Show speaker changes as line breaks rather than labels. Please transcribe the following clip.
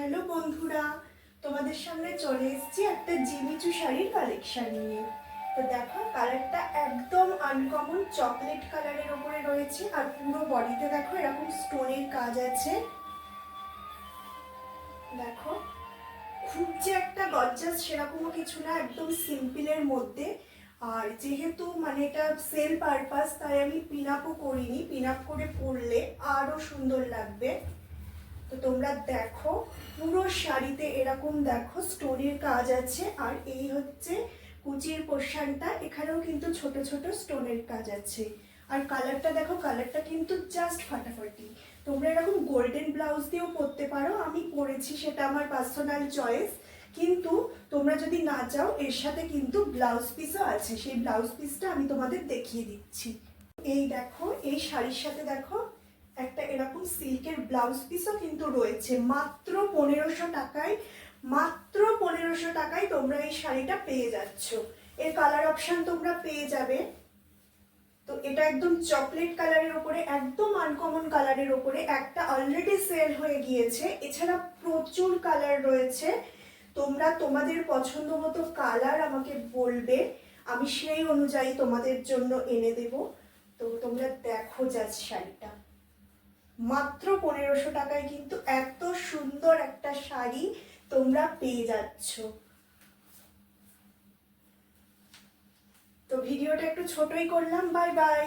Hello বন্ধুরা, তোমাদের সামনে চলে এসেছি একটা জিমিচু শাড়ির কালেকশন নিয়ে। তো দেখো, কালারটা একদম আনকমন চকলেট কালারের ওপরে রয়েছে আর পুরো বডিতে দেখো এরকম স্টোনের কাজ আছে। দেখো, খুব যে একটা গর্জাস সেরকমও কিছু না, একদম সিম্পলের মধ্যে। আর যেহেতু মানে এটা সেল পারপাস, তাই আমি পিন আপও করিনি। পিন আপ করে পরলে আরও সুন্দর লাগবে। তো তোমরা দেখো, পুরো শাড়িতে এরকম দেখো স্টোনের কাজ আছে। আর এই হচ্ছে কুচির পোর্শনটা, এখানেও কিন্তু ছোট ছোট স্টোনের কাজ আছে। আর কালারটা দেখো, কালারটা কিন্তু জাস্ট ফাটাফাটি। তোমরা এরকম গোল্ডেন ব্লাউজ দিয়েও পরতে পারো, আমি পরেছি, সেটা আমার পার্সোনাল চয়েস। কিন্তু তোমরা যদি না চাও, এর সাথে কিন্তু ব্লাউজ পিসও আছে, সেই ব্লাউজ পিসটা আমি তোমাদের দেখিয়ে দিচ্ছি। এই দেখো, এই শাড়ির সাথে দেখো একটা এরকম সিল্কের ব্লাউজ পিসও কিন্তু রয়েছে। মাত্র 1500 টাকায়, মাত্র 1500 টাকায় তোমরা এই শাড়িটা পেয়ে যাচ্ছ। এর কালার অপশন তোমরা পেয়ে যাবে। তো এটা একদম চকলেট কালারের ওপরে, একদম আনকমন কালারের ওপরে। একটা অলরেডি সেল হয়ে গিয়েছে, এছাড়া প্রচুর কালার রয়েছে। তোমরা তোমাদের পছন্দ মতো কালার আমাকে বলবে, আমি সেই অনুযায়ী তোমাদের জন্য এনে দেব। তো তোমরা দেখো জাস্ট শাড়িটা, মাত্র 1500 টাকায় কিন্তু এত সুন্দর একটা শাড়ি তোমরা পেয়ে যাচ্ছ। তো ভিডিওটা একটু ছোটই করলাম, বাই বাই।